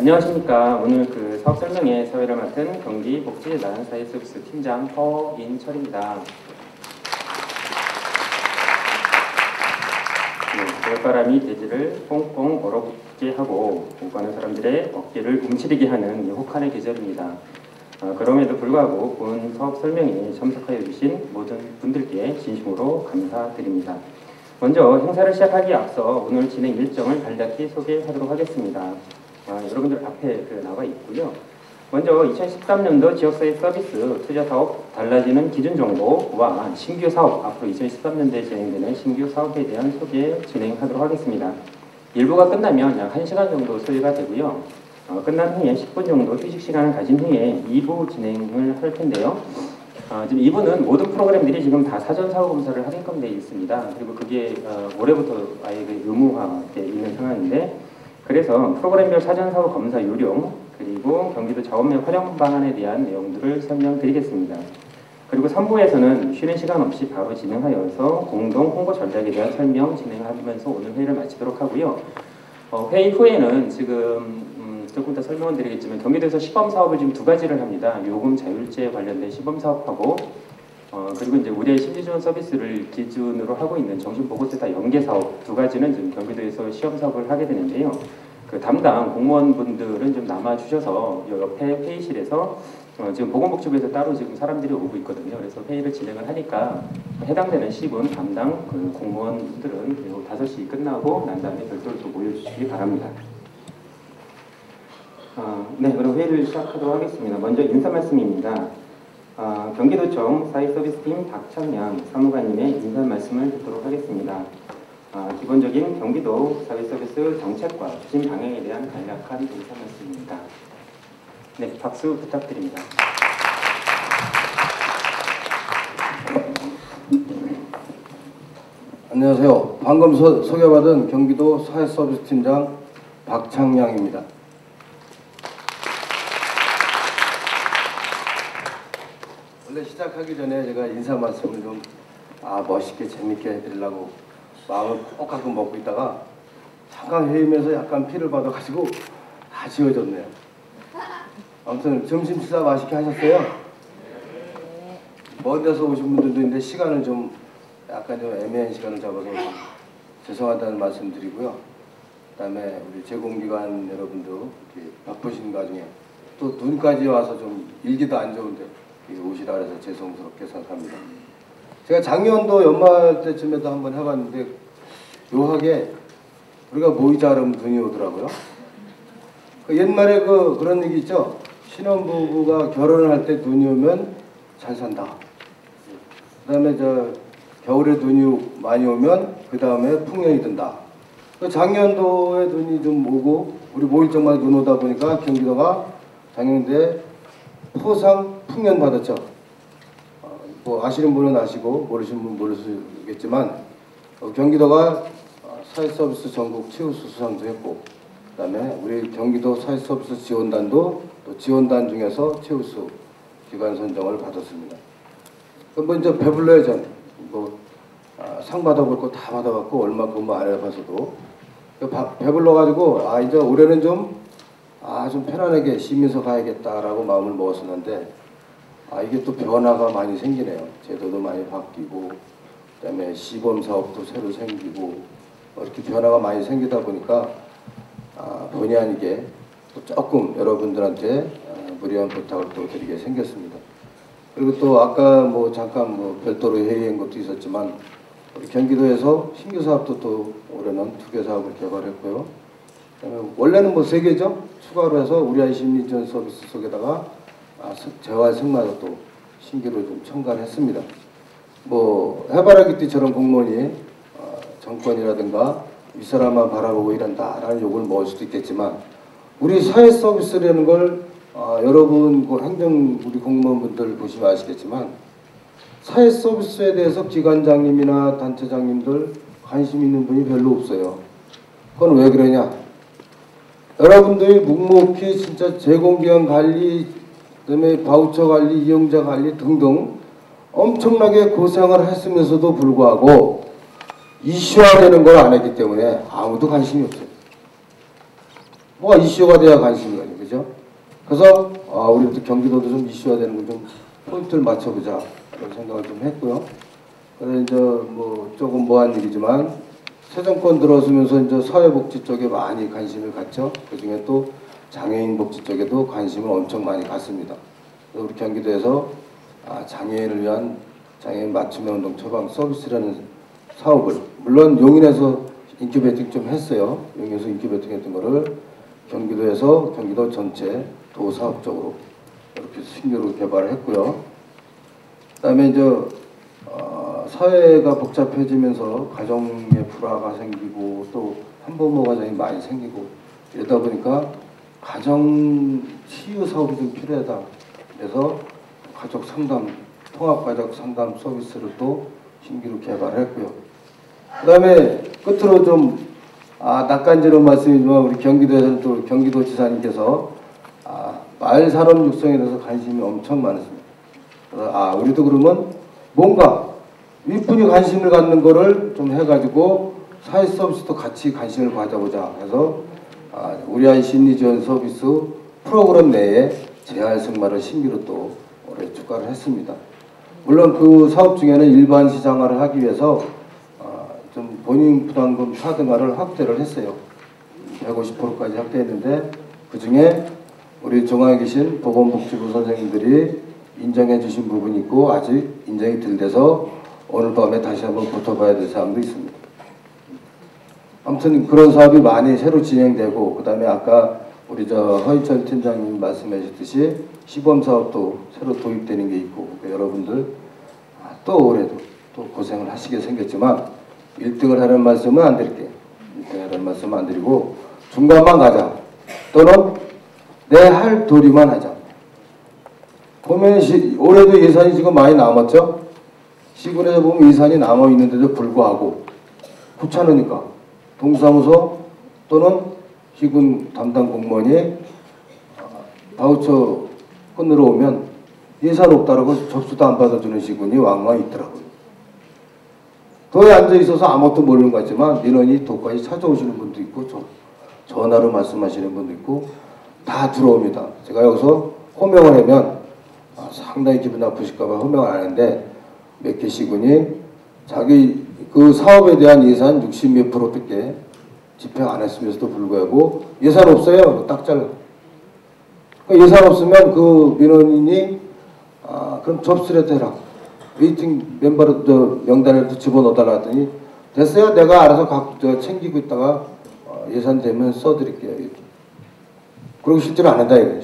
안녕하십니까. 오늘 그 사업 설명회 사회를 맡은 경기복지재단 사회서비스 팀장 허인철입니다. 겨울바람이 대지를 꽁꽁 얼어붙게 하고 공부하는 사람들의 어깨를 움츠리게 하는 혹한의 계절입니다. 그럼에도 불구하고 본 사업 설명회에 참석하여 주신 모든 분들께 진심으로 감사드립니다. 먼저 행사를 시작하기에 앞서 오늘 진행 일정을 간략히 소개하도록 하겠습니다. 여러분들 앞에 나와 있고요. 먼저 2013년도 지역사회 서비스 투자사업 달라지는 기준 정보와 신규 사업, 앞으로 2013년도에 진행되는 신규 사업에 대한 소개 진행하도록 하겠습니다. 1부가 끝나면 약 1시간 정도 소요가 되고요. 끝난 후에 10분 정도 휴식 시간을 가진 후에 2부 진행을 할 텐데요. 지금 2부는 모든 프로그램들이 지금 다 사전 사후 검사를 하게끔 되어 있습니다. 그리고 그게 올해부터 아예 의무화되어 있는 상황인데, 그래서 프로그램별 사전 사후 검사 요령, 그리고 경기도 자원매 활용 방안에 대한 내용들을 설명드리겠습니다. 그리고 3부에서는 쉬는 시간 없이 바로 진행하여서 공동 홍보 전략에 대한 설명 진행하면서 오늘 회의를 마치도록 하고요. 회의 후에는 지금 조금 더 설명을 드리겠지만 경기도에서 시범사업을 지금 2가지를 합니다. 요금 자율제 관련된 시범사업하고 그리고 이제 우리의 심리지원 서비스를 기준으로 하고 있는 정신보건센터 연계사업 2가지는 지금 경기도에서 시험사업을 하게 되는데요. 그 담당 공무원분들은 좀 남아주셔서 옆에 회의실에서 지금 보건복지부에서 따로 지금 사람들이 오고 있거든요. 그래서 회의를 진행을 하니까 해당되는 시군 담당 그 공무원들은 그리고 5시 끝나고 난 다음에 별도로 또 모여주시기 바랍니다. 네, 그럼 회의를 시작하도록 하겠습니다. 먼저 인사 말씀입니다. 경기도청 사회서비스팀 박창양 사무관님의 인사 말씀을 듣도록 하겠습니다. 기본적인 경기도 사회서비스 정책과 추진 방향에 대한 간략한 인사 말씀입니다. 네, 박수 부탁드립니다. 안녕하세요. 방금 소개받은 경기도 사회서비스 팀장 박창양입니다. 원래 시작하기 전에 제가 인사 말씀을 좀 멋있게 재밌게 해드리려고 마음을 꼭 가끔 먹고 있다가 잠깐 회의면서 약간 피를 받아가지고 다 지워졌네요. 아무튼 점심 식사 맛있게 하셨어요? 먼 데서 오신 분들도 있는데 시간을 좀 약간 좀 애매한 시간을 잡아서 죄송하다는 말씀 드리고요. 그 다음에 우리 제공기관 여러분도 이렇게 바쁘신 와중에 또 눈까지 와서 좀 일기도 안 좋은데 오시라 그래서 죄송스럽게 생각합니다. 제가 작년도 연말 때쯤에도 한번 해봤는데 묘하게 우리가 모이자 그러면 눈이 오더라고요. 옛말에 그런 얘기 있죠. 신혼부부가 결혼을 할 때 눈이 오면 잘 산다. 그 다음에 겨울에 눈이 많이 오면 그 다음에 풍년이 든다. 작년도에 눈이 좀 오고 우리 5일 정만 눈 오다 보니까 경기도가 작년도에 포상 풍년 받았죠. 뭐 아시는 분은 아시고 모르시는 분은 모르시겠지만 경기도가 사회서비스 전국 최우수 수상도 했고, 그 다음에 우리 경기도 사회서비스 지원단도 또 지원단 중에서 최우수 기관 선정을 받았습니다. 뭐 이제 배불러야죠. 상 받아볼 거 다 받아갖고 얼마큼 안 해봐서도 배불러가지고 이제 올해는 좀 편안하게 쉬면서 가야겠다라고 마음을 먹었었는데 이게 또 변화가 많이 생기네요. 제도도 많이 바뀌고 그다음에 시범사업도 새로 생기고 이렇게 변화가 많이 생기다 보니까 본의 아니게 또 조금 여러분들한테 무리한 부탁을 또 드리게 생겼습니다. 그리고 또 아까 잠깐 별도로 회의한 것도 있었지만 우리 경기도에서 신규 사업도 또 올해는 2개 사업을 개발했고요. 원래는 3개죠. 추가로 해서 우리 아이 심리지원 서비스 속에다가 재활 생마도 또 신규로 좀 첨가했습니다. 해바라기띠처럼 공무원이 정권이라든가 윗사람만 바라보고 일한다라는 욕을 먹을 수도 있겠지만 우리 사회 서비스라는 걸 여러분 행정 우리 공무원분들 보시면 아시겠지만 사회 서비스에 대해서 기관장님이나 단체장님들 관심 있는 분이 별로 없어요. 그건 왜 그러냐? 여러분들이 묵묵히 진짜 제공기관 관리, 그다음에 바우처 관리, 이용자 관리 등등 엄청나게 고생을 했으면서도 불구하고 이슈화되는 걸 안 했기 때문에 아무도 관심이 없어요. 뭐가 이슈가 돼야 관심이 가요, 그죠? 그래서 우리도 경기도도 좀 이슈화 되는 걸 좀 포인트를 맞춰보자 이런 생각을 좀 했고요. 그래서 이제 뭐 조금 뭐한 얘기지만 새 정권 들어서면서 이제 사회복지 쪽에 많이 관심을 갖죠. 그중에 또 장애인 복지 쪽에도 관심을 엄청 많이 갖습니다. 그래서 우리 경기도에서 장애인을 위한 장애인 맞춤형 운동 처방 서비스라는 사업을 물론 용인에서 인큐베이팅 좀 했어요. 용인에서 인큐베이팅 했던 거를 경기도에서 경기도 전체 도사업적으로 이렇게 신규로 개발을 했고요. 그다음에 이제 사회가 복잡해지면서 가정의 불화가 생기고 또 한부모 가정이 많이 생기고 이러다 보니까 가정 치유 사업이 좀 필요하다. 그래서 가족 상담, 통합 가족 상담 서비스를 또 신규로 개발했고요. 그다음에 끝으로 좀 낯간지러운 말씀이지만 우리 경기도에서는 또 경기도지사님께서 마을 산업 육성에 대해서 관심이 엄청 많으십니다. 그래서 우리도 그러면 뭔가 윗분이 관심을 갖는 거를 좀 해가지고 사회 서비스도 같이 관심을 가져보자 해서 우리 아이 심리 지원 서비스 프로그램 내에 재활 승마를 신규로 또 올해 추가를 했습니다. 물론 그 사업 중에는 일반 시장화를 하기 위해서 좀 본인 부담금 4등화를 확대를 했어요. 150%까지 확대했는데 그 중에 우리 중앙에 계신 보건복지부 선생님들이 인정해 주신 부분이 있고 아직 인정이 덜 돼서 오늘 밤에 다시 한번 붙어봐야 될 사항도 있습니다. 아무튼 그런 사업이 많이 새로 진행되고 그 다음에 아까 우리 허인철 팀장님 말씀하셨듯이 시범사업도 새로 도입되는 게 있고 그러니까 여러분들 또 올해도 또 고생을 하시게 생겼지만 1등을 하는 말씀은 안 드릴게요. 1등을 하는 말씀은 안 드리고 중간만 가자. 또는 내 할 도리만 하자. 보면 올해도 예산이 지금 많이 남았죠? 시군에서 보면 예산이 남아있는데도 불구하고 귀찮으니까 동사무소 또는 시군 담당 공무원이 바우처 끊으러 오면 예산 없다라고 접수도 안 받아주는 시군이 왕왕 있더라고요. 도에 앉아 있어서 아무것도 모르는 것 같지만 민원이 도까지 찾아오시는 분도 있고 전화로 말씀하시는 분도 있고 다 들어옵니다. 제가 여기서 호명을 하면 상당히 기분 나쁘실까봐 호명을 안 하는데 몇 개 시군이 자기 그 사업에 대한 예산 60몇 %밖에 집행 안 했으면서도 불구하고 예산 없어요. 딱 잘라. 예산 없으면 그 민원인이 그럼 접수라도 해라. 웨이팅 멤버로 명단을 집어넣어달라 했더니 됐어요. 내가 알아서 챙기고 있다가 예산 되면 써드릴게요. 이렇게. 그리고 실제로 안 한다 이거예요.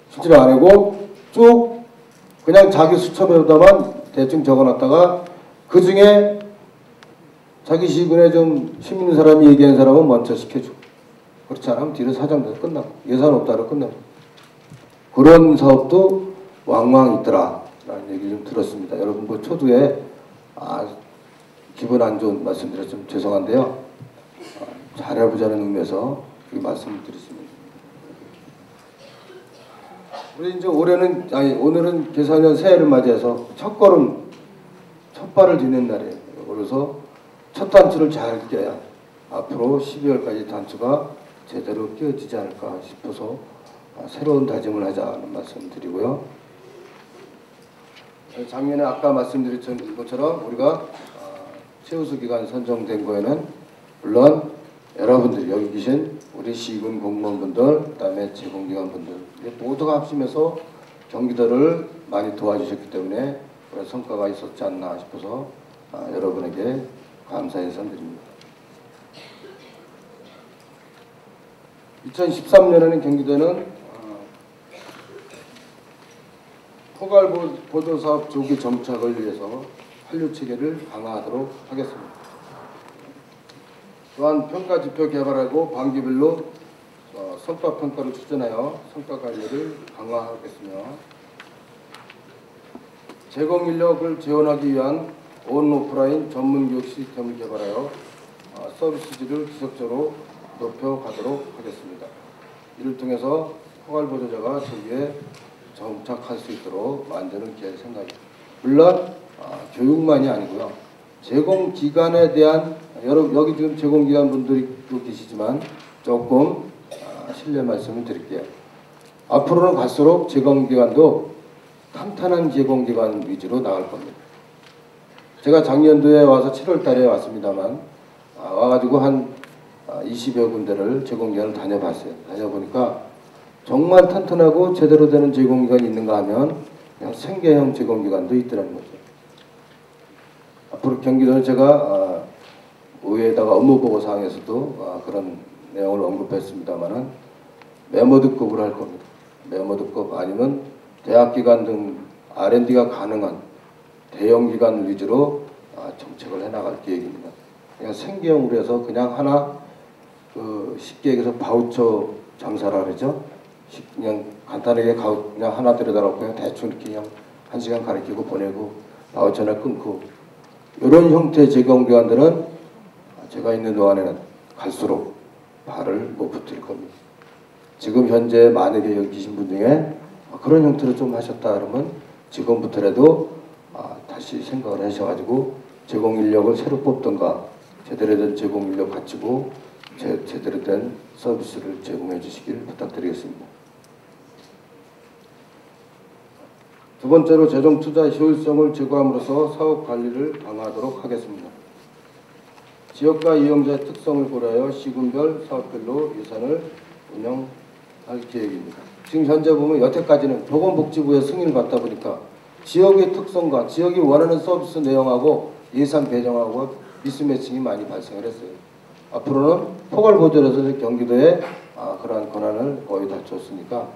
실제로 안 하고 쭉 그냥 자기 수첩에다만 대충 적어놨다가 그 중에 자기 시군에 좀 힘있는 사람이 얘기한 사람은 먼저 시켜주고 그렇지 않으면 뒤로 사장돼서 끝나고 예산 없다로 끝나고 그런 사업도 왕왕 있더라 라는 얘기 좀 들었습니다. 여러분 뭐 초두에 기분 안 좋은 말씀드려 좀 죄송한데요. 잘해보자는 의미에서 그 말씀을 드렸습니다. 우리 이제 오늘은 개사년 새해를 맞이해서 첫 발을 디는 날이에요. 그래서 첫 단추를 잘 껴야 앞으로 12월까지 단추가 제대로 끼워지지 않을까 싶어서 새로운 다짐을 하자는 말씀을 드리고요. 작년에 아까 말씀드린 것처럼 우리가 최우수 기관 선정된 거에는 물론 여러분들 여기 계신 우리 시군 공무원분들 그다음에 제공기관분들 모두가 합심해서 경기도를 많이 도와주셨기 때문에 성과가 있었지 않나 싶어서 여러분에게 감사 인사드립니다. 2013년에는 경기도는 포괄보조사업 조기 정착을 위해서 한류체계를 강화하도록 하겠습니다. 또한 평가지표 개발하고 반기별로 성과평가를 추진하여 성과관리를 강화하겠으며 제공인력을 지원하기 위한 온오프라인 전문교육 시스템을 개발하여 서비스질을 지속적으로 높여가도록 하겠습니다. 이를 통해서 포괄보조자가 조기에 정착할 수 있도록 만드는 생각입니다. 물론 교육만이 아니고요. 제공기관에 대한 여기 지금 제공기관 분들이 또 계시지만 조금 실례 말씀을 드릴게요. 앞으로는 갈수록 재검기관도 탄탄한 재검기관 위주로 나갈 겁니다. 제가 작년도에 와서 7월 달에 왔습니다만 와가지고 한 20여 군데를 재검기관을 다녀봤어요. 다녀보니까 정말 탄탄하고 제대로 되는 재검기관이 있는가 하면 그냥 생계형 재검기관도 있더라는 거죠. 앞으로 경기도는 제가 의회에다가 업무보고사항에서도 그런 내용을 언급했습니다만은 메모드급으로 할 겁니다. 메모드급 아니면 대학기관 등 R&D가 가능한 대형기관 위주로 정책을 해나갈 계획입니다. 그냥 생계형으로 해서 그냥 하나 쉽게 얘기해서 바우처 장사라 그러죠. 그냥 간단하게 그냥 하나 들여다놓고 그냥 대충 이렇게 그냥 1시간 가르치고 보내고 바우처나 끊고 이런 형태의 재검기관들은 제가 있는 동안에는 갈수록 발을 못 붙일 겁니다. 지금 현재 만약에 여기 계신 분 중에 그런 형태로 좀 하셨다 그러면 지금부터라도 다시 생각을 하셔가지고 제공인력을 새로 뽑던가 제대로 된 제공인력 갖추고 제대로 된 서비스를 제공해 주시길 부탁드리겠습니다. 두 번째로 재정투자 효율성을 제고함으로써 사업 관리를 강화하도록 하겠습니다. 지역과 이용자의 특성을 고려하여 시군별 사업별로 예산을 운영할 계획입니다. 지금 현재 보면 여태까지는 보건복지부의 승인을 받다 보니까 지역의 특성과 지역이 원하는 서비스 내용하고 예산 배정하고 미스매칭이 많이 발생을 했어요. 앞으로는 포괄보조에서 경기도에 그러한 권한을 거의 다 줬으니까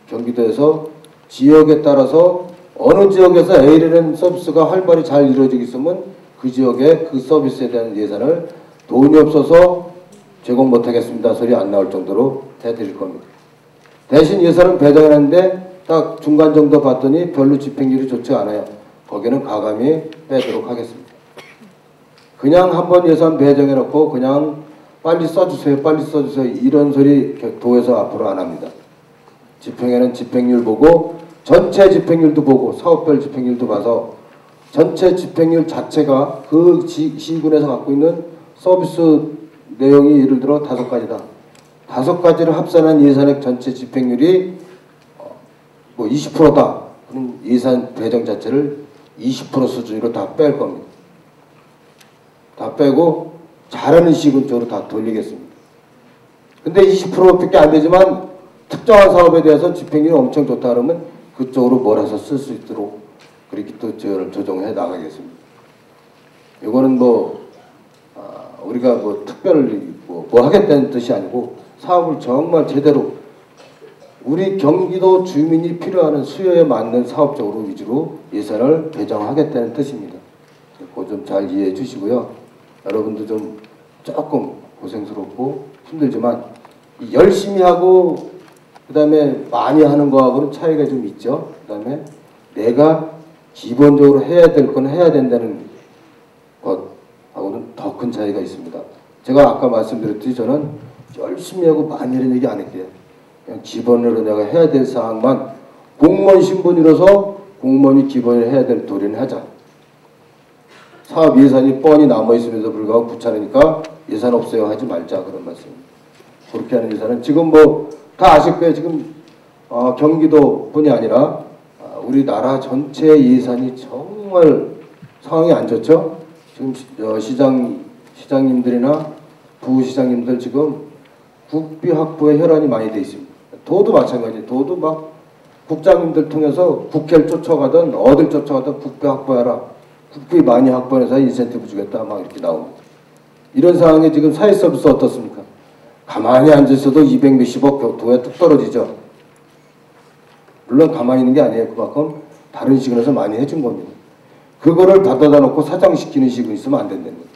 경기도에서 지역에 따라서 어느 지역에서 A라는 서비스가 활발히 잘 이루어지고 있으면 그 지역에 그 서비스에 대한 예산을 돈이 없어서 제공 못하겠습니다 소리 안 나올 정도로 해드릴 겁니다. 대신 예산은 배정했는데 딱 중간 정도 봤더니 별로 집행률이 좋지 않아요. 거기는 가감히 빼도록 하겠습니다. 그냥 한번 예산 배정해놓고 그냥 빨리 써주세요 빨리 써주세요 이런 소리 도에서 앞으로 안 합니다. 집행에는 집행률 보고 전체 집행률도 보고 사업별 집행률도 봐서 전체 집행률 자체가 그 시군에서 갖고 있는 서비스 내용이 예를 들어 5가지다. 5가지를 합산한 예산액 전체 집행률이 뭐 20%다. 그럼 예산 배정 자체를 20% 수준으로 다 뺄 겁니다. 다 빼고 잘하는 시군 쪽으로 다 돌리겠습니다. 근데 20%밖에 안 되지만 특정한 사업에 대해서 집행률이 엄청 좋다 그러면 그쪽으로 몰아서 쓸 수 있도록 그렇게 또 조정해 나가겠습니다. 이거는 우리가 특별히 뭐 하겠다는 뜻이 아니고 사업을 정말 제대로 우리 경기도 주민이 필요하는 수요에 맞는 사업적으로 위주로 예산을 배정하겠다는 뜻입니다. 그거 좀 잘 이해해 주시고요. 여러분도 좀 조금 고생스럽고 힘들지만 열심히 하고 그 다음에 많이 하는 거하고는 차이가 좀 있죠. 그 다음에 내가 기본적으로 해야 될 건 해야 된다는 것하고는 더 큰 차이가 있습니다. 제가 아까 말씀드렸듯이 저는 열심히 하고 많이 하는 얘기 안 할게요. 그냥 기본으로 내가 해야 될 사항만 공무원 신분이라서 공무원이 기본으로 해야 될 도리는 하자. 사업 예산이 뻔히 남아있음에도 불구하고 귀찮으니까 예산 없어요 하지 말자 그런 말씀입니다. 그렇게 하는 예산은 지금 다 아실 거예요. 지금 경기도뿐이 아니라 우리나라 전체 예산이 정말 상황이 안 좋죠. 지금 시장님들이나 부시장님들 지금 국비 확보에 혈안이 많이 돼 있습니다. 도도 마찬가지. 도도 막 국장님들 통해서 국회를 쫓아가든 어딜 쫓아가든 국비 확보해라. 국비 많이 확보해서 인센티브 주겠다 막 이렇게 나옵니다. 이런 상황에 지금 사회 서비스 어떻습니까? 가만히 앉아있어도 200 몇십억 도에 뚝 떨어지죠. 물론 가만히 있는 게 아니에요. 그만큼 다른 시군에서 많이 해준 겁니다. 그거를 받아다 놓고 사장시키는 시군이 있으면 안 된다는 거예요.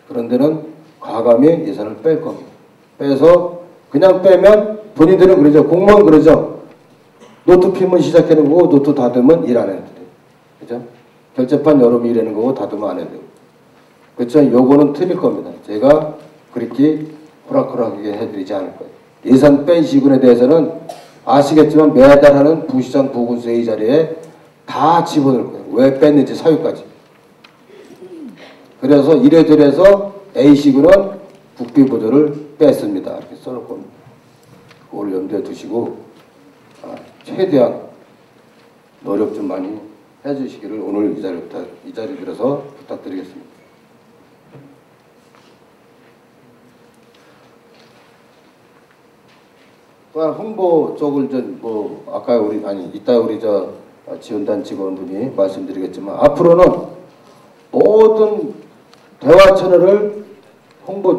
그런 데는 과감히 예산을 뺄 겁니다. 빼서 그냥 빼면 본인들은 그러죠. 공무원 그러죠. 노트 피면 시작하는 거고 노트 닫으면 일 안 해도 돼요. 그죠? 결제판 열으면 일하는 거고 닫으면 안 해도 돼요. 그렇죠? 요거는 틀릴 겁니다. 제가 그렇게 호락호락하게 해드리지 않을 거예요. 예산 뺀 시군에 대해서는 아시겠지만 매달 하는 부시장 보건소회의 자리에 다 집어넣을 거예요. 왜 뺐는지 사유까지. 그래서 이래저래서 A시군은 국비 보조를 뺐습니다. 이렇게 써놓고 그걸 염두에 두시고 최대한 노력 좀 많이 해주시기를 오늘 이 자리 들어서 부탁드리겠습니다. 또한 홍보 쪽을 아까 이따 우리 지원단 직원분이 말씀드리겠지만 앞으로는 모든 대화 채널을 홍보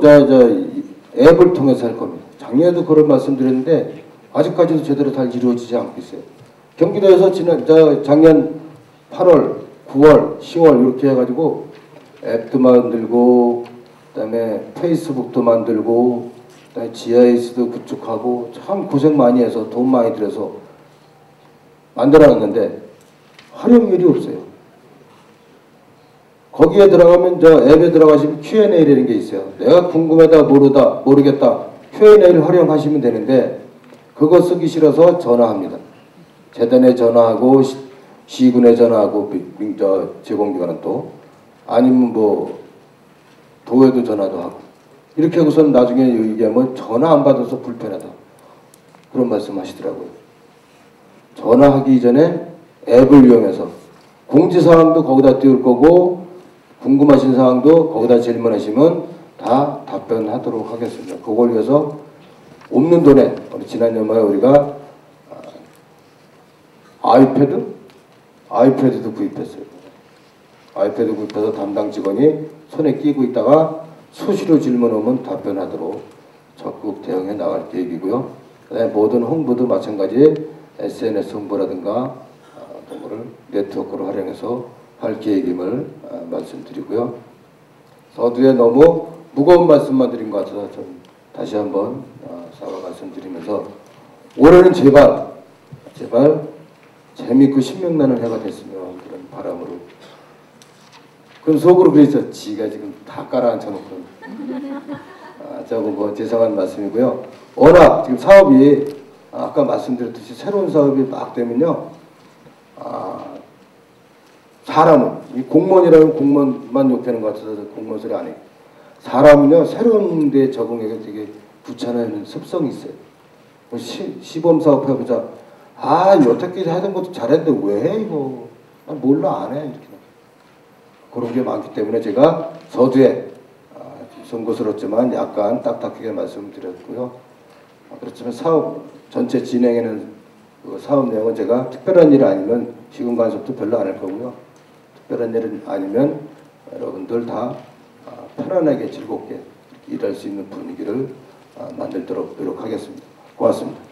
앱을 통해서 할 겁니다. 작년에도 그런 말씀드렸는데 아직까지도 제대로 잘 이루어지지 않고 있어요. 경기도에서 작년 8월, 9월, 10월 이렇게 해가지고 앱도 만들고 그다음에 페이스북도 만들고 그다음에 GIS도 구축하고 참 고생 많이 해서 돈 많이 들여서 만들어놨는데 활용률이 없어요. 거기에 들어가면 앱에 들어가시면 Q&A라는 게 있어요. 내가 궁금하다 모르겠다 Q&A를 활용하시면 되는데 그거 쓰기 싫어서 전화합니다. 재단에 전화하고 시군에 전화하고 제공기관은 또 아니면 도에도 전화도 하고 이렇게 하고서는 나중에 얘기하면 전화 안 받아서 불편하다 그런 말씀 하시더라고요. 전화하기 전에 앱을 이용해서 공지사항도 거기다 띄울 거고 궁금하신 사항도 거기다 질문하시면 다 답변하도록 하겠습니다. 그걸 위해서 없는 돈에 우리 지난 연말에 우리가 아이패드도 구입했어요. 아이패드 구입해서 담당 직원이 손에 끼고 있다가 수시로 질문하면 답변하도록 적극 대응해 나갈 계획이고요. 그다음에 모든 홍보도 마찬가지 SNS 홍보라든가 그거를 네트워크로 활용해서 할 계획임을 말씀드리고요. 서두에 너무 무거운 말씀만 드린 것 같아서 좀 다시 한번 사과 말씀드리면서 올해는 제발 재밌고 신명나는 해가 됐으면 그런 바람으로 그럼 속으로 그랬죠. 지가 지금 다 깔아앉혀놓고 죄송한 말씀이고요. 워낙 지금 사업이 아까 말씀드렸듯이 새로운 사업이 막 되면요. 사람은 이 공무원이라면 공무원만 욕하는 것 같아서 공무원 소리 안 해요. 사람은요 새로운 데 적응하기 되게 귀찮아하는 습성이 있어요. 시범사업 해보자. 여태까지 하던 것도 잘했는데 왜 해 이거? 몰라 안 해 이렇게 그런 게 많기 때문에 제가 서두에 송구스럽지만 약간 딱딱하게 말씀드렸고요. 그렇지만 사업 전체 진행에는 그 사업 내용은 제가 특별한 일 아니면 시군 간섭도 별로 안 할 거고요. 특별한 일은 아니면 여러분들 다 편안하게 즐겁게 일할 수 있는 분위기를 만들도록 노력하겠습니다. 고맙습니다.